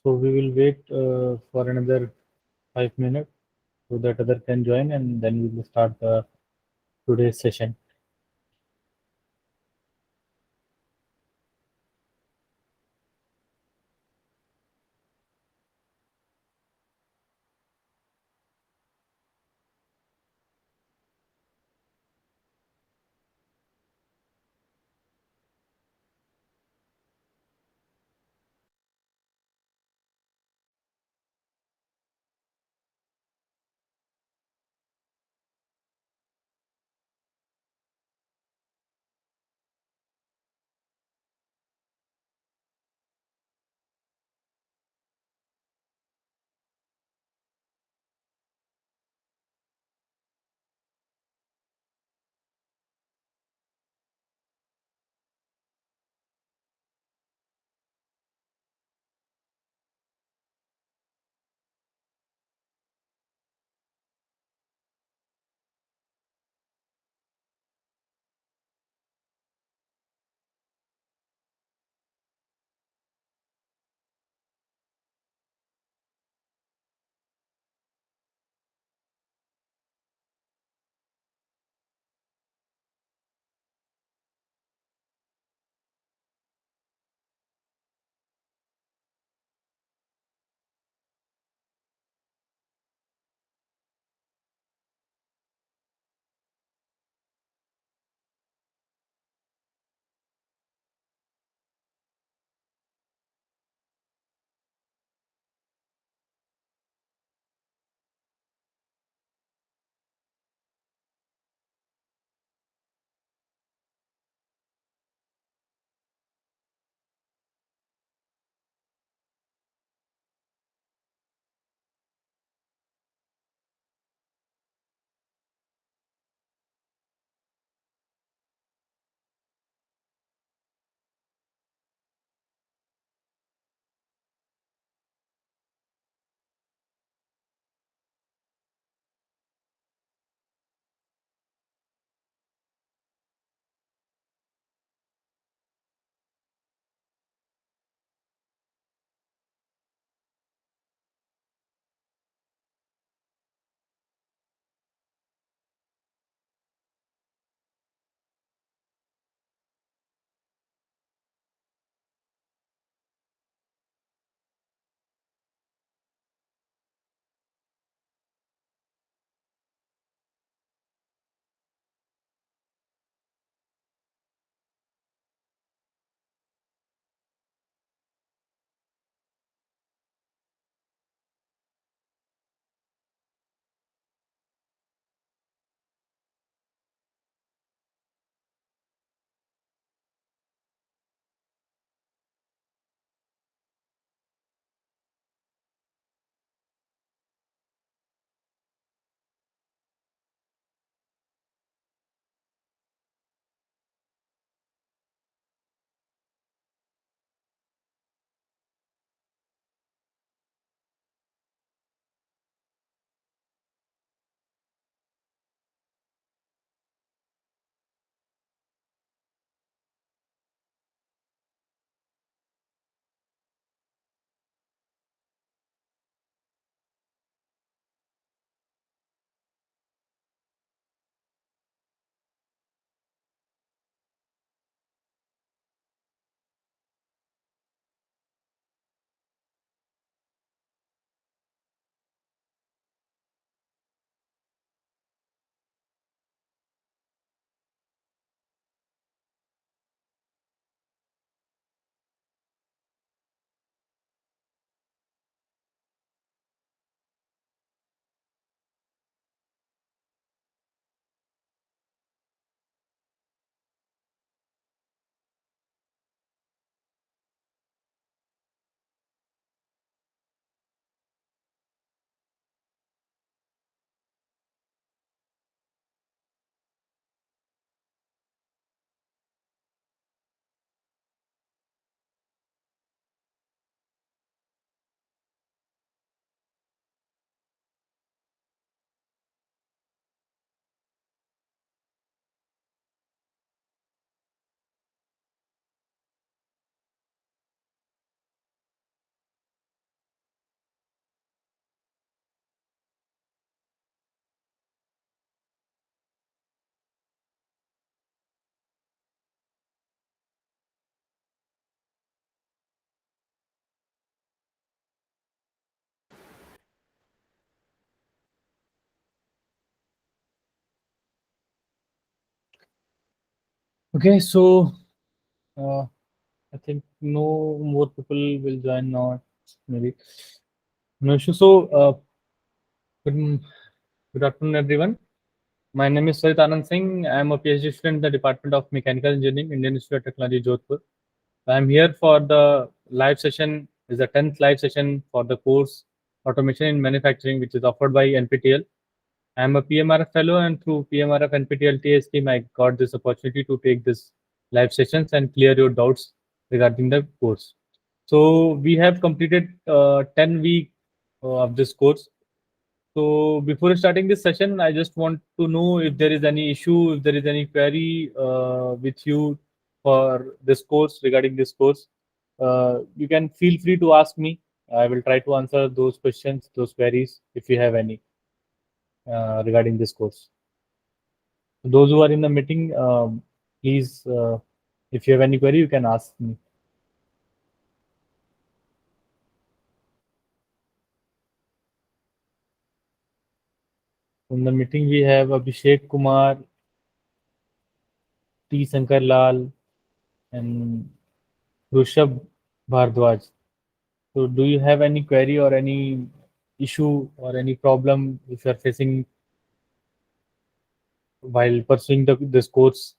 So we will wait for another 5 minutes so that other can join, and then we will start the today's session. Okay, so uh, I think no more people will join now. Maybe no issue. So good, good afternoon, everyone. My name is Sarit Anand Singh. I am a PhD student in the Department of Mechanical Engineering, Indian Institute of Technology, Jodhpur. I am here for the live session. Is the 10th live session for the course Automation in Manufacturing, which is offered by NPTEL. I am a PMRF fellow, and through PMRF NPTEL TS team, I got this opportunity to take this live sessions and clear your doubts regarding the course. So we have completed 10 week of this course. So before starting this session, I just want to know if there is any issue, if there is any query with you for this course regarding this course. You can feel free to ask me. I will try to answer those questions, those queries, if you have any regarding this course. Those who are in the meeting, please, if you have any query, you can ask me. In the meeting, we have Abhishek Kumar, T. Sankar Lal, and Rushabh Bhardwaj. So, do you have any query or any issue or any problem if you are facing while pursuing this course?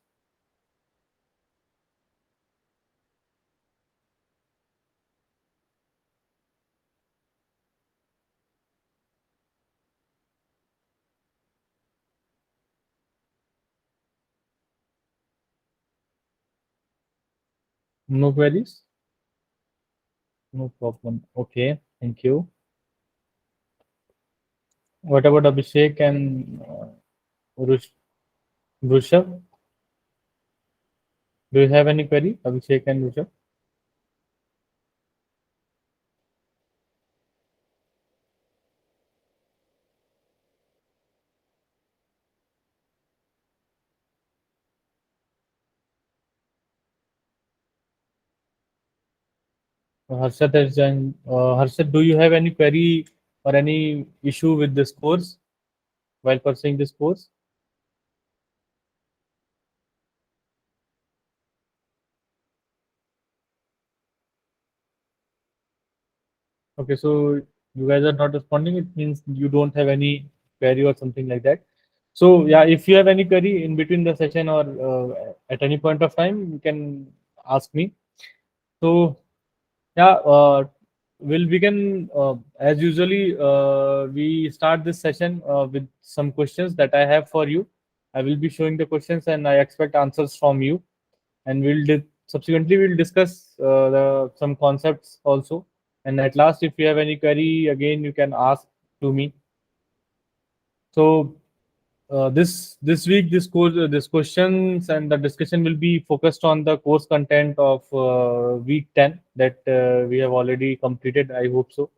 No queries? No problem. Okay, thank you. What about Abhishek and Rushabh? Do you have any query, Abhishek and Rushabh? Harshad has joined. Harshad, do you have any query or any issue with this course while pursuing this course? Okay, so you guys are not responding. It means you don't have any query or something like that. So yeah, if you have any query in between the session or at any point of time, you can ask me. So yeah, we'll begin as usually. We start this session with some questions that I have for you. I will be showing the questions, and I expect answers from you. And subsequently we'll discuss some concepts also. And at last, if you have any query, again you can ask to me. So this week, this questions and the discussion will be focused on the course content of week 10 that we have already completed. I hope so.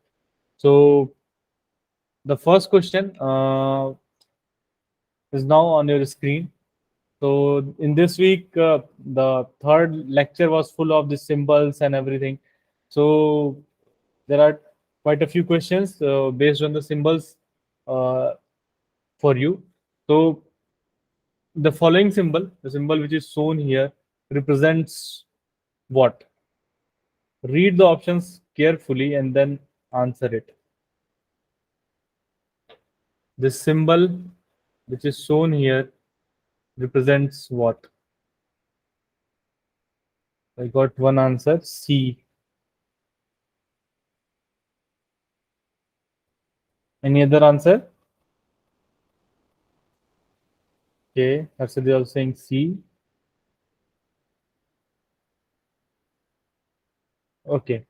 So the first question is now on your screen. So in this week, the third lecture was full of the symbols and everything. So there are quite a few questions based on the symbols uh, for you. So the following symbol, the symbol which is shown here, represents what? Read the options carefully and then answer it. This symbol which is shown here represents what? I got one answer, C. Any other answer? Okay, that's they are saying C. Okay,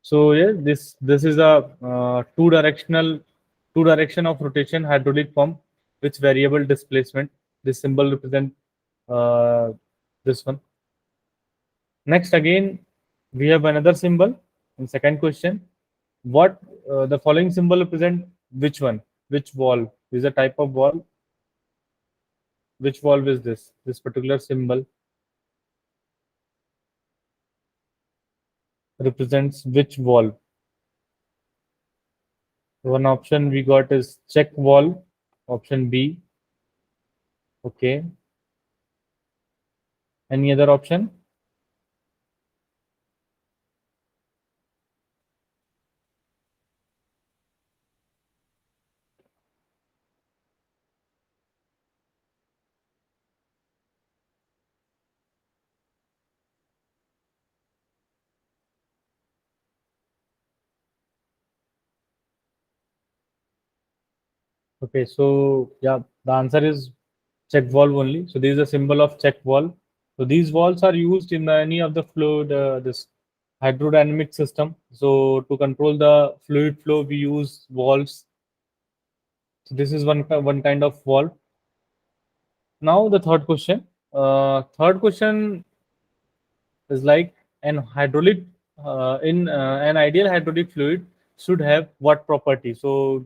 so yeah, this is a two direction of rotation hydraulic pump with variable displacement. This symbol represent uh, this one. Next, again, we have another symbol in second question. What the following symbol represent which one? Which valve? Is a type of valve. Which valve is this? This particular symbol represents which valve? One option we got is check valve. Option B. Okay. Any other option? Okay, so yeah, the answer is check valve only. So this is a symbol of check valve. So these valves are used in any of the fluid, this hydrodynamic system. So to control the fluid flow, we use valves. So this is one kind of valve. Now the third question. Third question is like an hydraulic in an ideal hydraulic fluid should have what property? So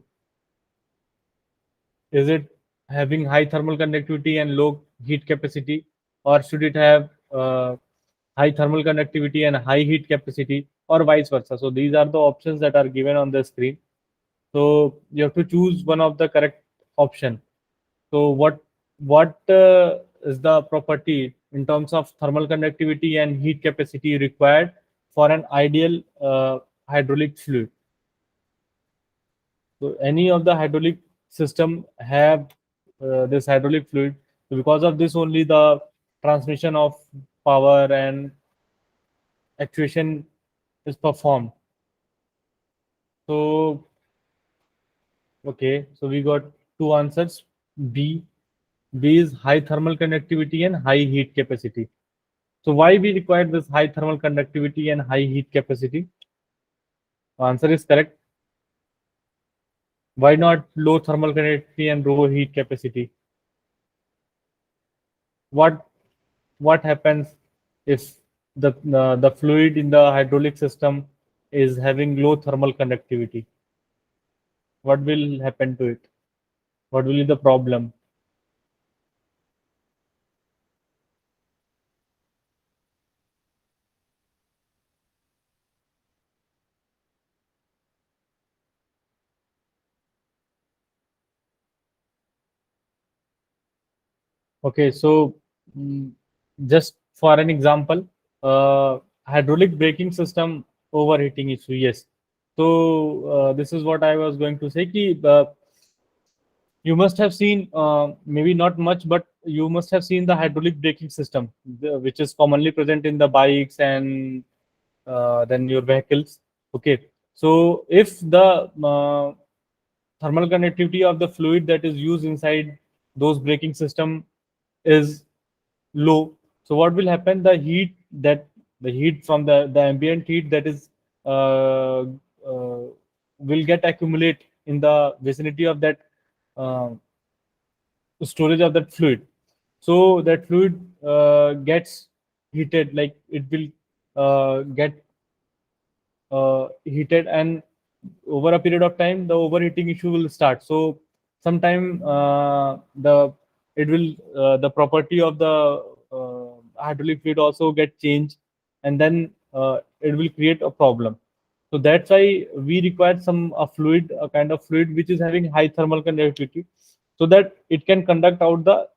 is it having high thermal conductivity and low heat capacity, or should it have high thermal conductivity and high heat capacity, or vice versa? So these are the options that are given on the screen. So you have to choose one of the correct option. So what is the property in terms of thermal conductivity and heat capacity required for an ideal hydraulic fluid? So any of the hydraulic system have this hydraulic fluid. So because of this only the transmission of power and actuation is performed. So okay, so we got two answers. B. B is high thermal conductivity and high heat capacity. So why we require this high thermal conductivity and high heat capacity? Answer is correct. Why not low thermal conductivity and low heat capacity? What what happens if the fluid in the hydraulic system is having low thermal conductivity? What will happen to it? What will be the problem? Okay, so mm, just for an example, hydraulic braking system overheating issue. Yes. So this is what I was going to say. Ki, you must have seen, maybe not much, but you must have seen the hydraulic braking system, which is commonly present in the bikes and then your vehicles. Okay. So if the thermal conductivity of the fluid that is used inside those braking system is low, so what will happen? The heat from the ambient heat that is will get accumulate in the vicinity of that uh, storage of that fluid. So that fluid gets heated, like it will get heated, and over a period of time the overheating issue will start. So sometime the property of the hydraulic fluid also get changed, and then it will create a problem. So that's why we require some a fluid, a kind of fluid which is having high thermal conductivity, so that it can conduct out the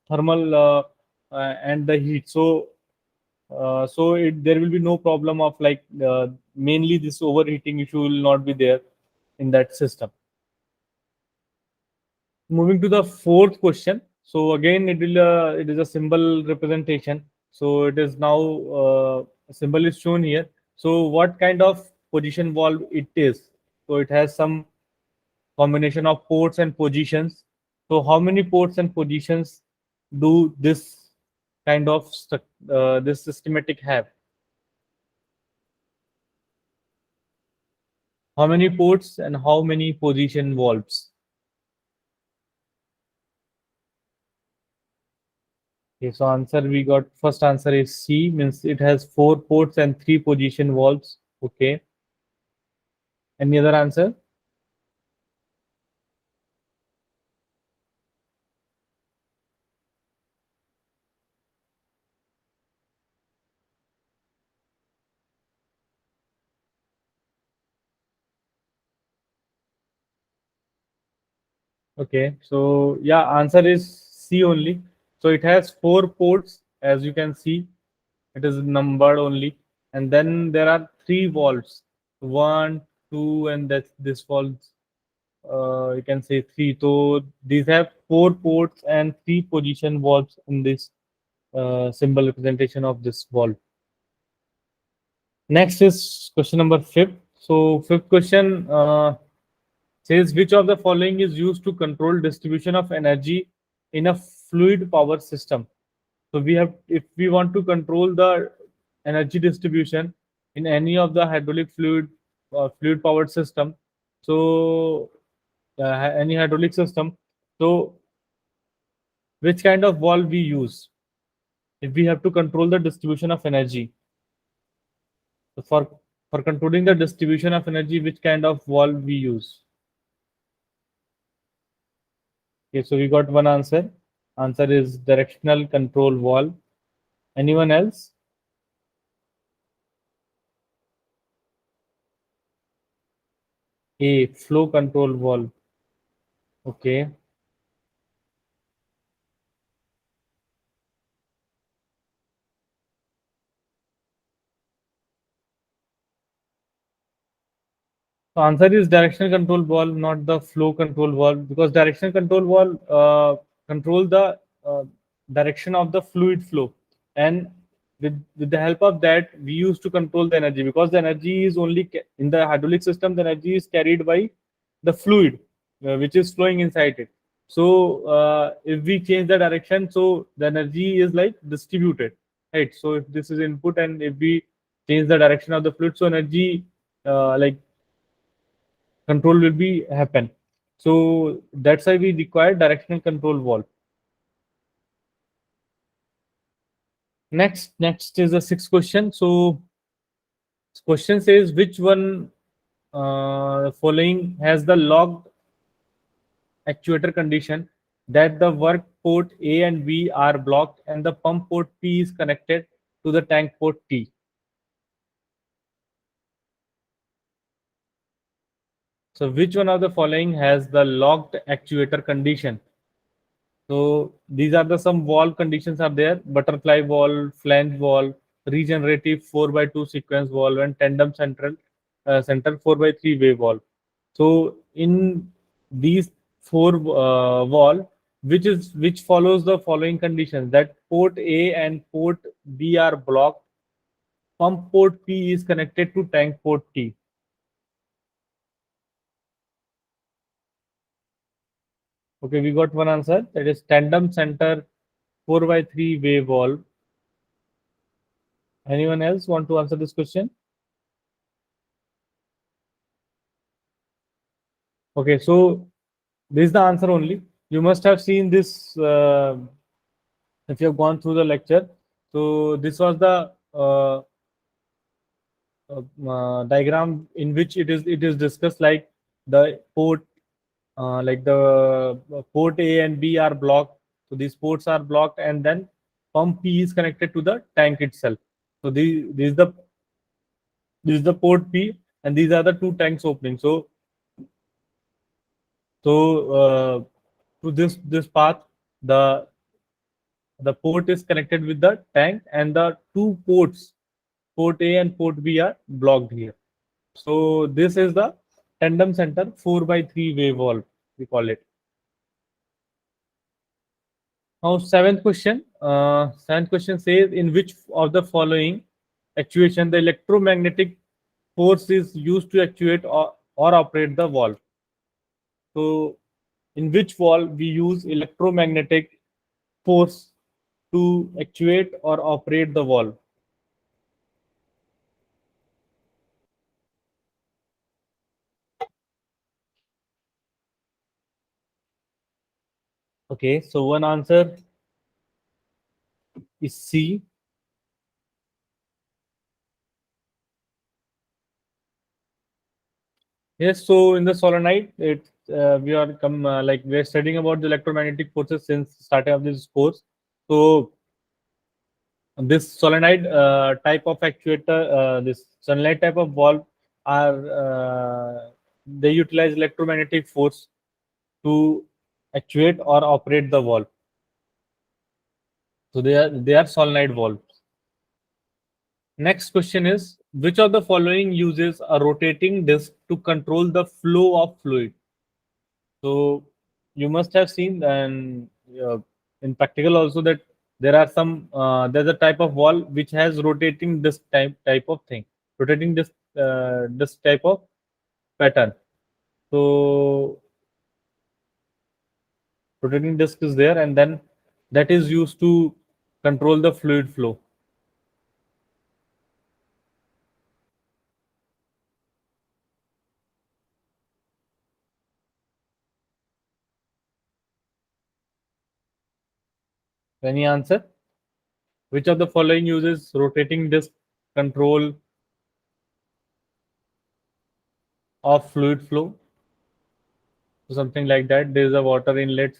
thermal and the heat. So there will be no problem of like mainly this overheating issue will not be there in that system. Moving to the fourth question. So again, it is a symbol representation. So it is now a symbol is shown here. So what kind of position valve it is? So it has some combination of ports and positions. So how many ports and positions do this kind of this systematic have? How many ports and how many position valves? Okay, so answer we got first answer is C, means it has four ports and three position valves. Okay. Any other answer? Okay. So yeah, answer is C only. So it has four ports, as you can see. It is numbered only, and then there are three valves, one, two, and that this valves. You can say three. So these have four ports and three position valves in this symbol representation of this valve. Next is question number fifth. So fifth question says which of the following is used to control distribution of energy in a fluid power system. So we have, if we want to control the energy distribution in any of the hydraulic fluid fluid powered system, so any hydraulic system, so which kind of valve we use if we have to control the distribution of energy? So for controlling the distribution of energy, which kind of valve we use? Okay, so we got one answer. Answer is directional control valve. Anyone else? A, flow control valve. Okay. So answer is directional control valve, not the flow control valve, because directional control valve control the direction of the fluid flow, and with the help of that, we used to control the energy, because the energy is only in the hydraulic system. The energy is carried by the fluid, which is flowing inside it. So if we change the direction, so the energy is like distributed, right? So if this is input, and if we change the direction of the fluid, so energy like control will be happen. So that's why we require directional control valve. Next is the sixth question. So question says which one following has the locked actuator condition, that the work port A and B are blocked and the pump port P is connected to the tank port T. So which one of the following has the locked actuator condition? So these are the some valve conditions are there: butterfly valve, flange valve, regenerative 4x2 sequence valve, and tandem central center 4x3 wave valve. So in these four valve, which follows the following conditions: that port A and port B are blocked, pump port P is connected to tank port T. Okay, we got one answer. That is tandem center 4x3 wave valve. Anyone else want to answer this question? Okay, so this is the answer only. You must have seen this if you have gone through the lecture. So this was the diagram in which it is discussed, like the port, like the port A and B are blocked. So these ports are blocked, and then pump P is connected to the tank itself. So this is the port P, and these are the two tanks opening. So to this path, the the port is connected with the tank, and the two ports, port A and port B, are blocked here. So this is the tandem center 4x3 wave valve, we call it. Now seventh question says in which of the following actuation the electromagnetic force is used to actuate or operate the valve. So in which valve we use electromagnetic force to actuate or operate the valve? Okay, so one answer is C. Yes, so in the solenoid, we are like we are studying about the electromagnetic forces since starting of this course. So this solenoid type of actuator, this solenoid type of valve are they utilize electromagnetic force to actuate or operate the valve. So they are solenoid valves. Next question is, which of the following uses a rotating disc to control the flow of fluid? So you must have seen and in practical also that there are some there's a type of wall which has rotating disc type of thing, rotating disc type of pattern. So rotating disc is there, and then that is used to control the fluid flow. Any answer? Which of the following uses rotating disc control of fluid flow? So something like that. There is a water inlet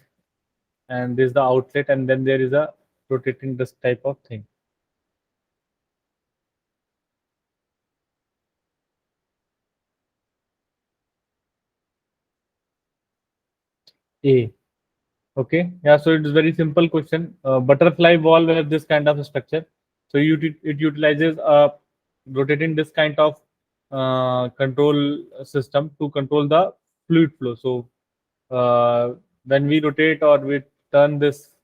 and there is the outlet, and then there is a rotating disc type of thing. A. Okay. Yeah. So it is very simple question. Butterfly valve have this kind of structure. So it utilizes a rotating this kind of control system to control the fluid flow. So when we rotate or we turn this,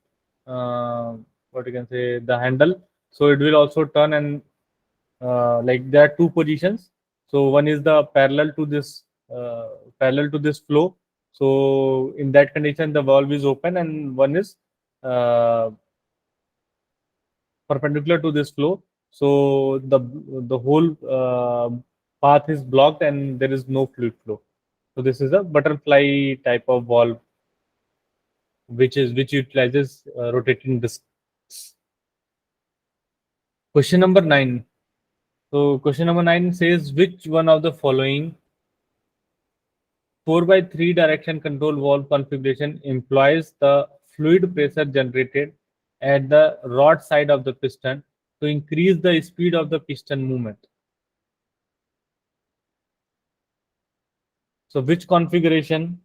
what you can say, the handle, so it will also turn, and like there are two positions. So one is the uh, parallel to this flow. So in that condition the valve is open, and one is uh, perpendicular to this flow. So the whole path is blocked and there is no fluid flow. So this is a butterfly type of valve which utilizes rotating disc. Question number 9. So question number 9 says, which one of the following 4 by 3 direction control valve configuration employs the fluid pressure generated at the rod side of the piston to increase the speed of the piston movement? So which configuration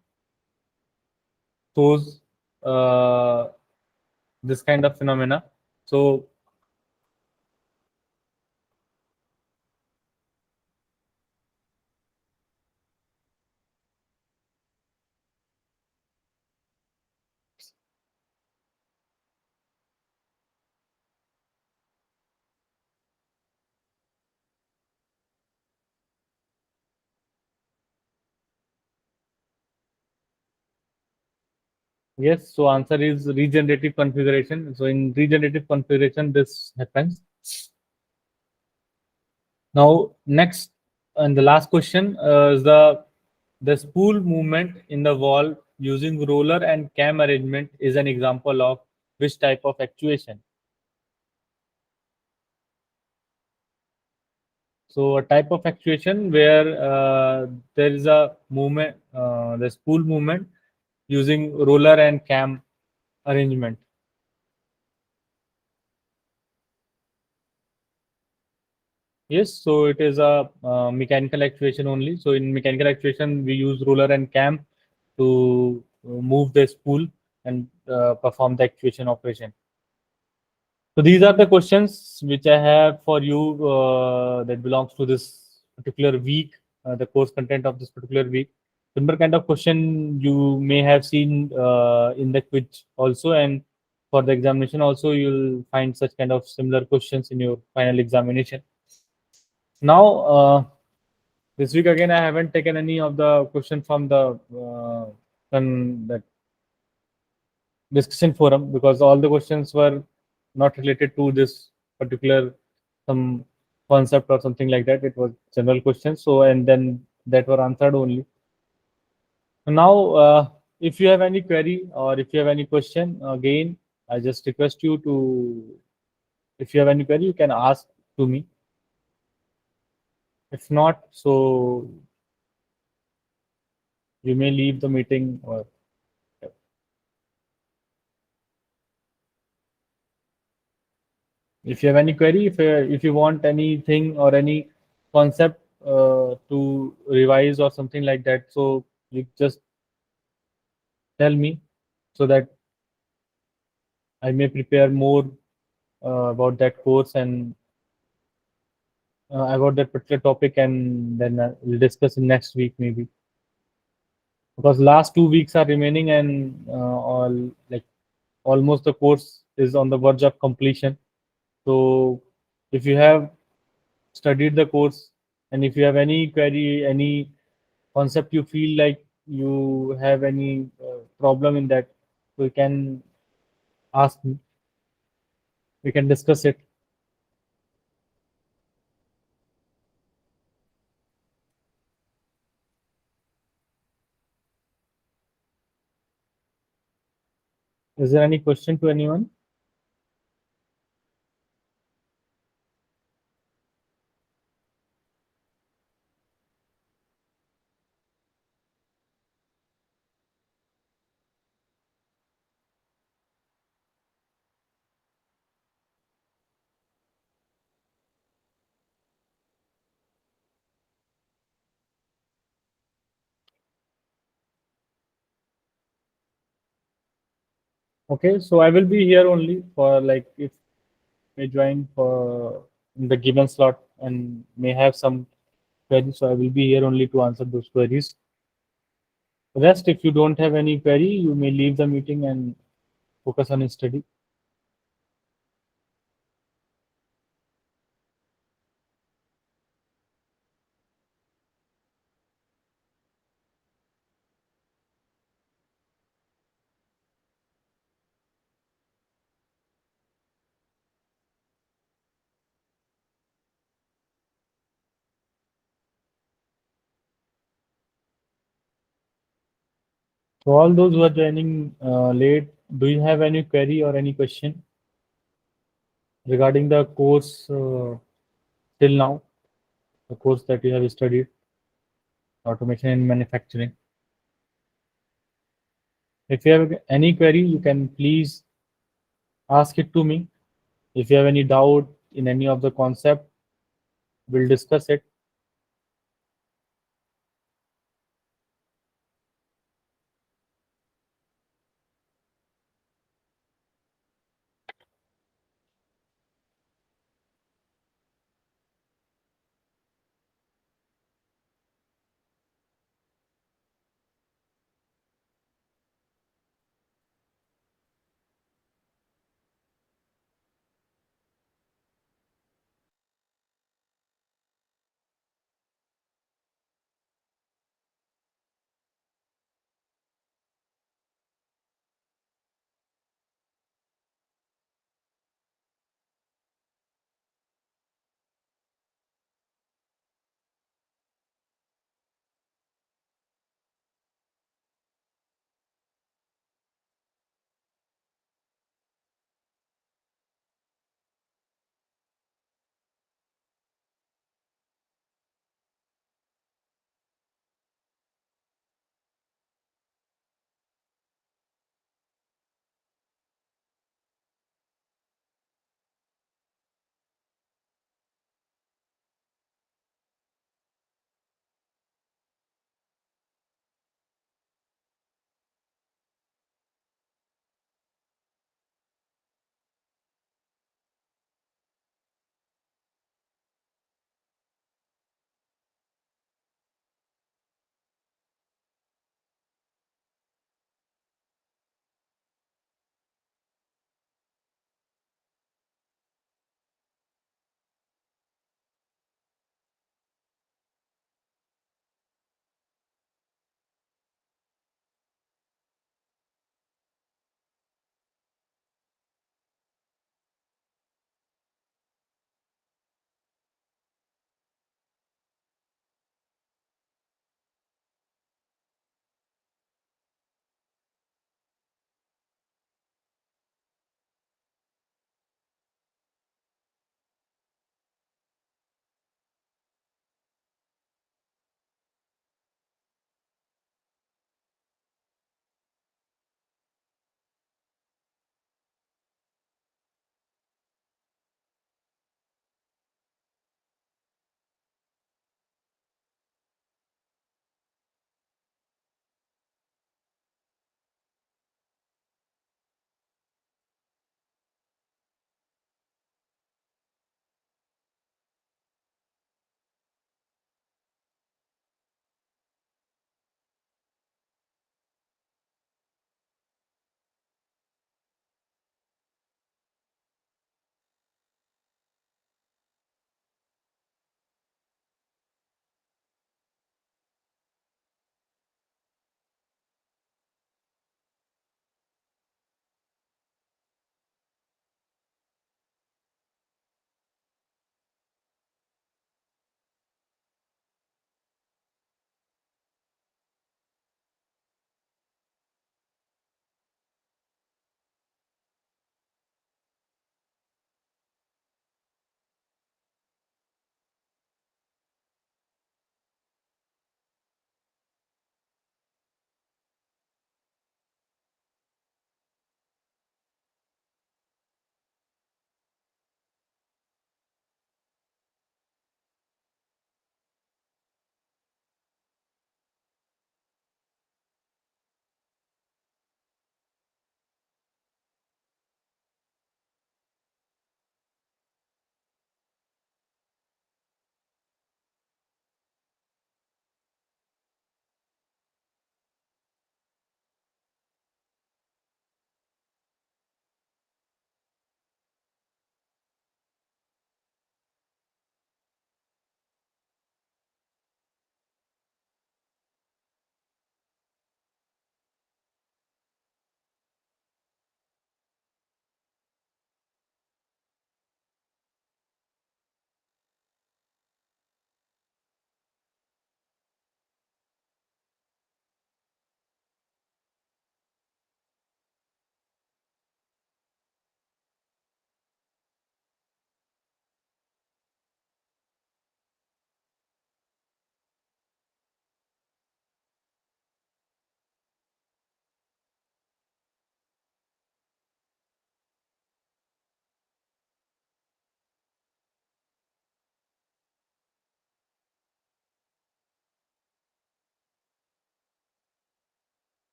shows uh, this kind of phenomena? So yes, so answer is regenerative configuration. So in regenerative configuration, this happens. Now, next and the last question is the spool movement in the valve using roller and cam arrangement is an example of which type of actuation? So a type of actuation where there is a movement, the spool movement using roller and cam arrangement. Yes, so it is a mechanical actuation only. So in mechanical actuation, we use roller and cam to move the spool and perform the actuation operation. So these are the questions which I have for you that belongs to this particular week, the course content of this particular week. Similar kind of question you may have seen in the quiz also, and for the examination also, you'll find such kind of similar questions in your final examination. Now, this week again, I haven't taken any of the question from that discussion forum because all the questions were not related to this particular some concept or something like that. It was general questions. So and then that were answered only. Now, if you have any query or if you have any question, again, I just request you to, if you have any query, you can ask to me. If not, so you may leave the meeting or if you have any query, if you want anything or any concept to revise or something like that, so you just tell me so that I may prepare more about that course and about that particular topic, and then we'll discuss in next week maybe, because last 2 weeks are remaining, and all like almost the course is on the verge of completion. So if you have studied the course, and if you have any query, any concept you feel like you have any problem in that, so you can ask me, we can discuss it. Is there any question to anyone? Okay, so I will be here only for like if may join for in the given slot and may have some queries, so I will be here only to answer those queries. Rest, if you don't have any query, you may leave the meeting and focus on study. So all those who are joining late, do you have any query or any question regarding the course till now, the course that you have studied, automation and manufacturing? If you have any query, you can please ask it to me. If you have any doubt in any of the concept, we'll discuss it.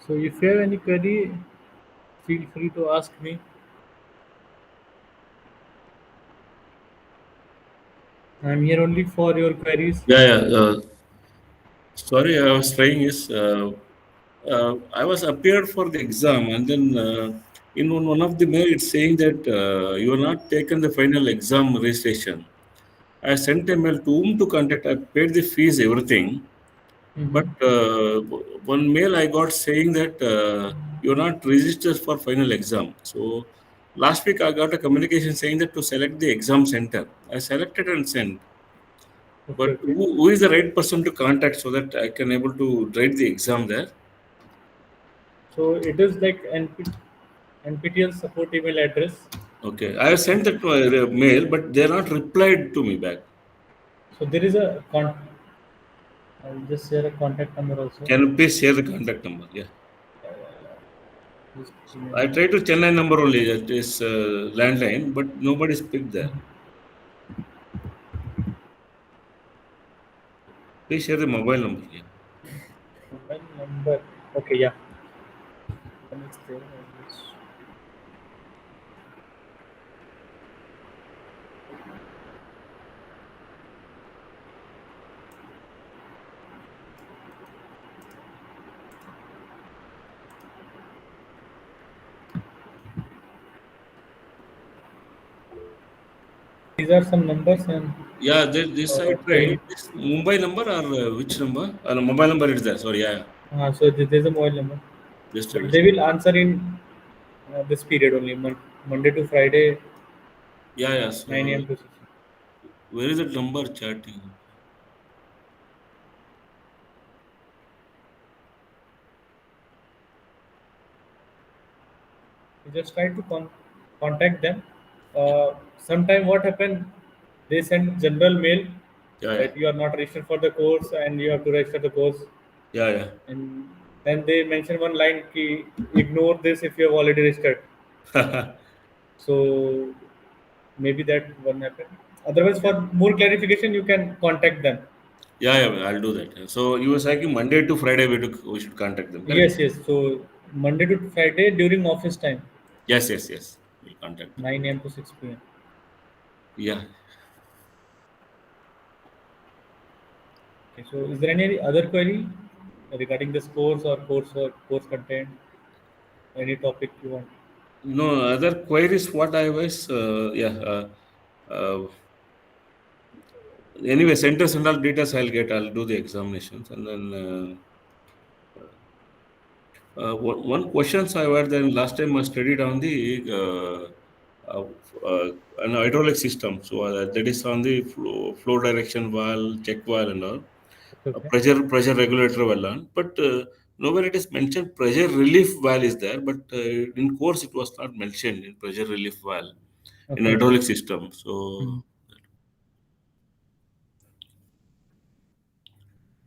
So if you have any query, feel free to ask me. I'm here only for your queries. Yeah, yeah. Sorry, I was trying is I was appeared for the exam, and then in one of the mail it's saying that you are not taken the final exam registration. I sent a mail to whom to contact. I paid the fees, everything, but Mm-hmm. one mail I got saying that you are not registered for final exam. So last week I got a communication saying that to select the exam center. I selected and sent. Okay, But okay. who is the right person to contact so that I can able to write the exam there? So it is like NPTEL support email address. Okay, I have sent that mail, but they are not replied to me back. So there is a I'll just share a contact number also. Can you please share the contact number? Yeah, Just give me a I minute. tried to Chennai number only. It is landline, but nobody's picked there. Please share the mobile number. Yeah, Mobile number. Okay, yeah. One is there. I'll just- These are some numbers and yeah. This I tried. query. This Mumbai number or which number? No, mobile number is there. Sorry, yeah. So there's a mobile number. Just a But minute. they will answer in this period only, Monday to Friday, Yeah, yeah. 9 So a.m. to 6. where is that number chatting? You just try to contact them. Sometime what happened, they send general mail Yeah, yeah, that you are not registered for the course and you have to register the course. yeah, yeah. And then they mention one line ki ignore this if you have already registered. Yeah. So maybe that one happened. Otherwise, for more clarification, you can contact them. Yeah, yeah, I'll do that. So you were saying Monday to Friday we should contact them, correct? Yes, yes. So Monday to Friday during office time, Yes, yes, yes. We'll contact them. 9 a.m. to 6 p.m. Yeah. Okay, so is there any other query regarding this course or course content? Any topic you want? No, other queries what I was yeah. Uh, anyway, centers and all details I'll get. I'll do the examinations and then one questions I had then last time I studied on the uh, an hydraulic system. So that is on the flow direction valve, check valve and all. Okay, okay, Pressure regulator valve on. But nowhere it is mentioned pressure relief valve is there. But in course it was not mentioned in pressure relief valve in okay, okay. hydraulic system. Mhm. So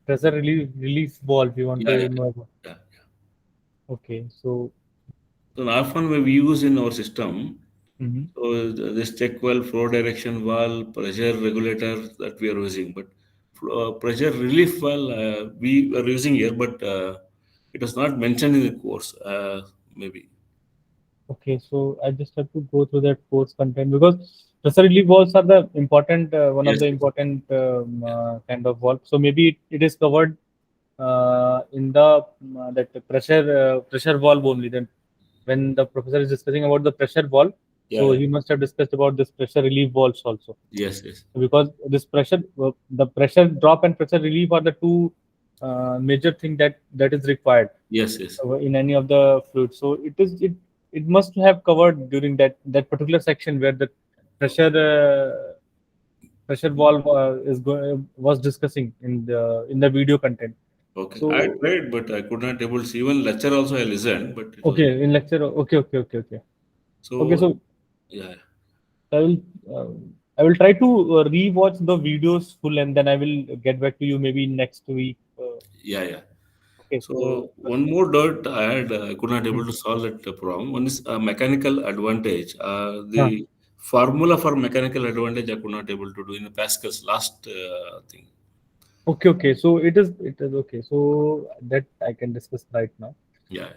Pressure relief valve. You want yeah, to yeah, know about? yeah. Okay, so So often we use in our system. mhm. So this check valve, flow direction valve, pressure regulator that we are using, but pressure relief valve we are using here, but it was not mentioned in the course. Maybe Okay, so I just have to go through that course content because pressure relief valves are the important one of yes, the yes, important yeah, kind of valve. So maybe it is covered in the that pressure valve only. Then when the professor is discussing about the pressure valve, yeah, so yeah. he must have discussed about this pressure relief valves also. Yes, yes, Because this pressure the pressure drop and pressure relief are the two major thing that is required yes, yes, in any of the fluids. So it must have covered during that particular section where the pressure pressure valve was discussing in the video content. okay. I So tried, but I could not able to see. Even lecture also I listened, but it was okay, in lecture, okay. so. So Yeah, I will uh, I will try to rewatch the videos full and then I will get back to you maybe next week. yeah, yeah. Okay, so So one more doubt I had, I could not hmm. able to solve that problem. One is mechanical advantage. Huh. The formula for mechanical advantage I could not able to do in Pascal's last thing. Okay, okay. So it is okay. So that I can discuss right now. Yeah.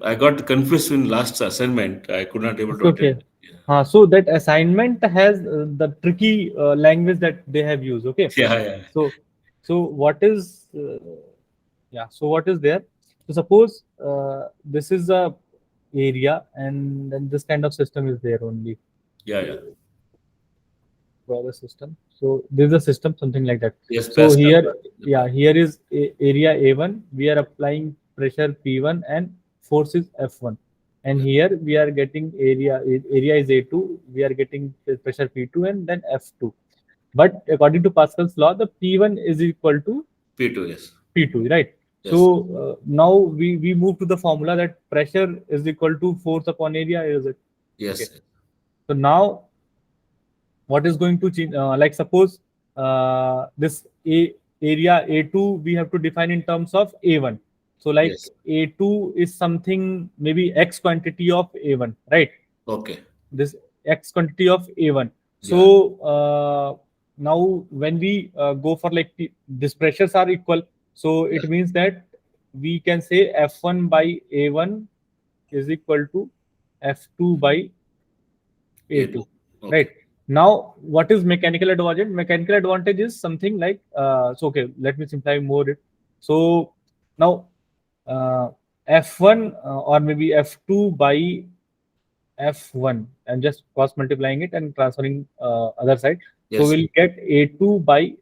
I got confused in last assignment. I could not able It's to okay. attend. Yeah. So that assignment has the tricky language that they have used. Okay. Yeah, yeah. So, so what is yeah? So what is there? So suppose this is a area, and then this kind of system is there only. Yeah, yeah. Draw the system. So this is a system, something like that. Yes, So Pascal. here, yeah, here is area A1. We are applying pressure P1 and force is F1. And Yeah. here we are getting area is A2. We are getting pressure P2 and then F2. But according to Pascal's law, the P1 is equal to P2, yes. P2, right? So Yes. now we move to the formula that pressure is equal to force upon area. Is it okay? Yes. So now what is going to change, like suppose this area A2 we have to define in terms of A1. So like Yes. A2 is something maybe x quantity of A1, right? Okay. This x quantity of A1. So Yeah. now when we go for like these pressures are equal, so Yeah. it means that we can say F1 by A1 is equal to F2 by A2. A2, Okay. right? Now, what is mechanical advantage? Mechanical advantage is something like, so okay, let me simplify more it. So now, uh, F1 or maybe F2 by F1, and just cross multiplying it and transferring other side. So Yes. we'll get A2 by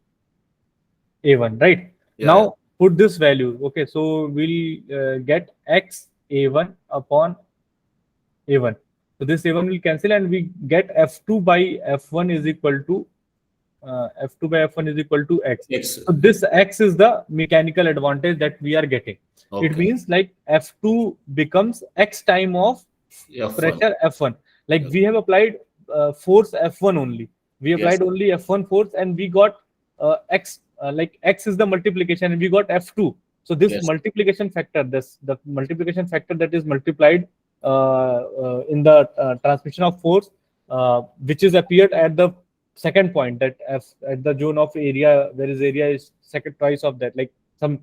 A1, right? Yeah. Yeah. Now, put this value. Okay, so we'll get X A1 upon A1. So this A1 will cancel and we get F2 by F1 is equal to F2 by F1 is equal to X. X. So this X is the mechanical advantage that we are getting. It Okay. means like F2 becomes X time of F1. pressure F1. Like Yes. we have applied force F1 only. We Yes. applied only F1 force and we got X, like X is the multiplication and we got F2. So this Yes. multiplication factor, this the multiplication factor that is multiplied in the transmission of force, which is appeared at the second point, that F at the zone of area, where is area is second twice of that, like some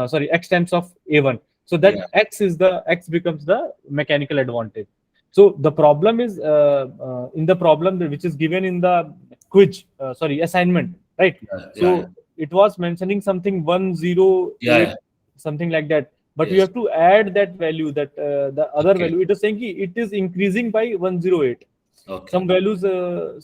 sorry, x times of A1. So Yeah. that x becomes the mechanical advantage. So the problem is in the problem which is given in the quiz, sorry, assignment, right? Yeah. Yeah. Yeah. So it was mentioning something 108, Yeah. something like that. But you Yes. have to add that value, that the other Okay. value. It is saying it is increasing by 108. Okay. Some values,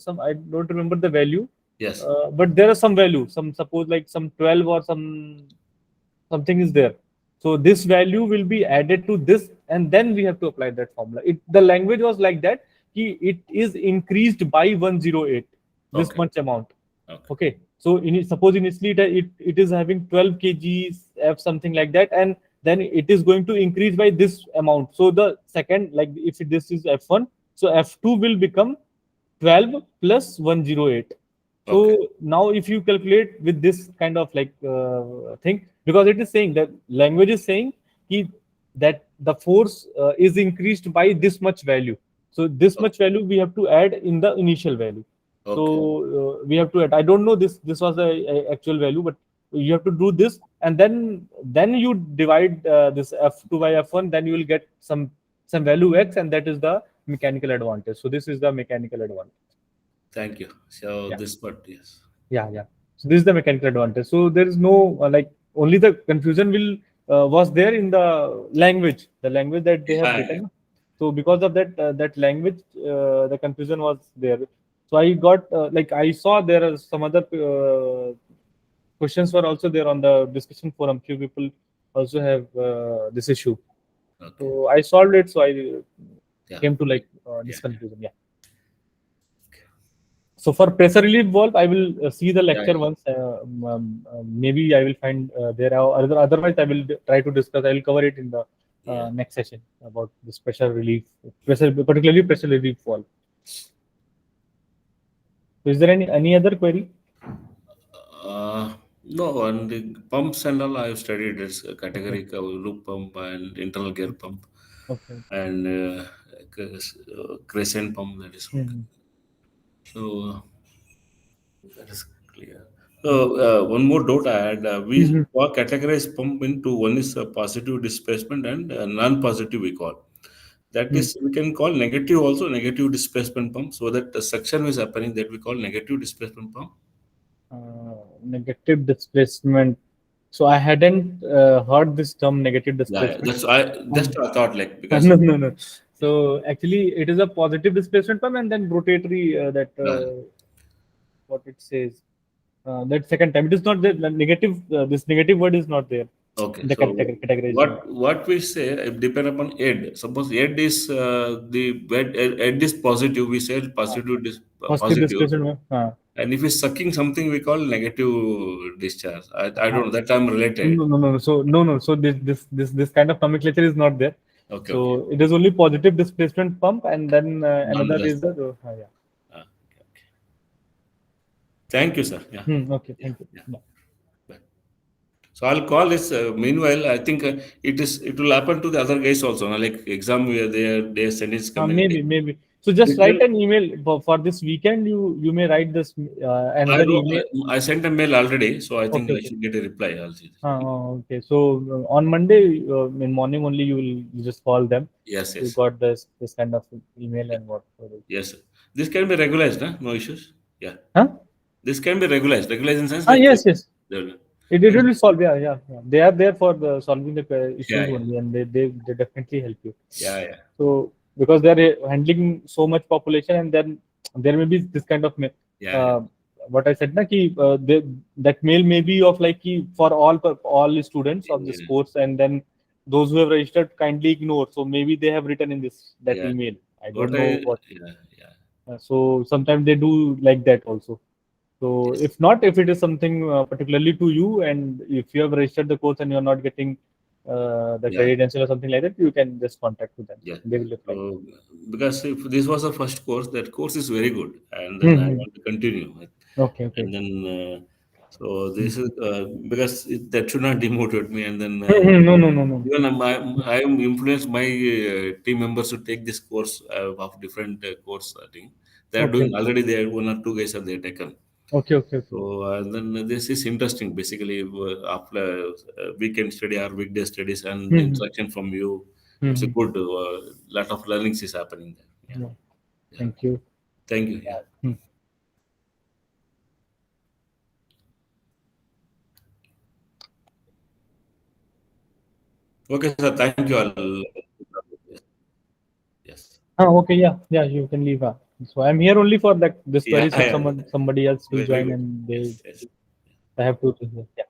some I don't remember the value, Yes. but there are some value. Some suppose like some 12 or something is there. So this value will be added to this, and then we have to apply that formula. The language was like that. It is increased by 108, this Okay. much amount. Okay. Okay, so suppose initially it is having 12 kgs f something like that, and then it is going to increase by this amount. So the second, like if this is F1, so F2 will become 12 plus 108. Okay. So now if you calculate with this kind of like thing, because it is saying that language is saying that the force is increased by this much value. So this Okay. much value we have to add in the initial value. So Okay. we have to add. I don't know this was a actual value, but you have to do this, and then you divide this F2 by F1. Then you will get some value X, and that is the mechanical advantage. So this is the mechanical advantage. Thank you. So Yeah, this part, yes. yeah. So this is the mechanical advantage. So there is no like, only the confusion will was there in the language that they have Yeah. written. So because of that that language, the confusion was there. So I got like I saw there are some other questions were also there on the discussion forum. Few people also have this issue. Okay. So I solved it. So I Yeah. came to like Yeah. this conclusion. Yeah. So for pressure relief valve, I will see the Yeah. lecture once. Maybe I will find there. Otherwise, I will try to discuss. I will cover it in the Yeah. next session about this pressure relief, particularly pressure relief valve. So is there any other query? No, and the pumps and all I've studied. It's a Okay. category of loop pump and internal gear pump Okay. and crescent pump. That is okay. Hmm. So that is clear. One more doubt I had. We Mhm. categorize pump into one is positive displacement and non-positive we call. That Hmm. is, we can call negative also negative displacement pump. So that the suction is happening that we call negative displacement pump. Negative displacement. So I hadn't heard this term negative Yeah, yeah. displacement. That's Um, what I thought like because no, no, no. yeah, So actually, it is a positive displacement pump, and then rotatory that yeah. what it says. That second time, it is not there. The negative. This negative word is not there Okay, in the so categorization. what we say depend upon head. Suppose head is head is positive, we say Uh, positive positive, displacement. and if it's sucking something, we call negative discharge. I Uh, don't know that I'm related. no, no, no. So no, no. So this kind of nomenclature is not there. Okay, okay. So it is only positive displacement pump, and then None another less. is the yeah. Okay, okay. Thank you, sir. Yeah, Okay, yeah, thank you. yeah. Bye. Bye. So I'll call this. Meanwhile, I think it will happen to the other guys also. Now, like exam where their sentence coming. Maybe, maybe. So just They write can, an email for this weekend. You may write this I another know email. I sent a mail already, so I think Okay, I okay. should get a reply. I'll see. Okay. So on Monday in morning only you just call them. Yes, You yes, got this kind of email and what? yes. This can be regularized, huh? No issues. Yeah, Huh? this can be regularized. Regularized in sense like Yes, yes. the- It will solve. Yeah, yeah, yeah. They are there for solving the yeah, issues yeah, only, and they definitely help you. yeah, yeah, So because they are handling so much population, and then there may be this kind of yeah, yeah, uh, what I said, na, ki, that mail may be of like ki, for all students of this yeah. course, and then those who have registered kindly ignore. So maybe they have written in this that Yeah. email. I What don't I know what. yeah, yeah, So sometimes they do like that also. So yes, if not, if it is something particularly to you, and if you have registered the course and you are not getting the yeah, credential or something like that, you can just contact with them. yeah. They will reply. So because if this was the first course, that course is very good, and then I Hmm. want to continue. Okay, okay. And then so this is because that should not demotivate me, and then No, no, no, no. even I am influenced my team members to take this course of different course thing. They are Okay, doing okay. already. They are one or two guys have they taken. Okay, okay, okay. So then this is interesting. Basically, after weekend study or weekday studies and Hmm. instruction from you, it's a Hmm. good lot of learnings is happening there. Yeah, Yeah. yeah. Thank you. Thank you. Yeah. Yeah. Hmm. Okay, sir. Thank you all. Yes. Okay, yeah, yeah. You can leave. So I'm here only for that this Yeah. queries. If Yeah. somebody else will Very join good. and they Yes. Yes. I have to. Yeah.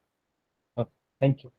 Okay. Thank you.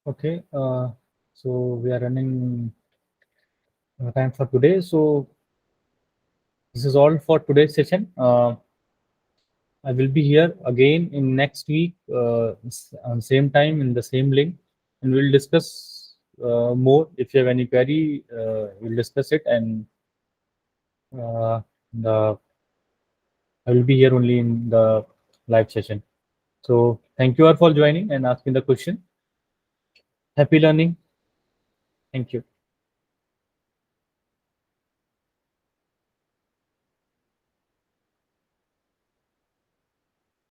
Okay, so we are running time for today. So this is all for today's session. I will be here again in next week on same time in the same link, and we'll discuss more. If you have any query, we'll discuss it, and the I will be here only in the live session. So thank you all for joining and asking the question. Happy learning. Thank you.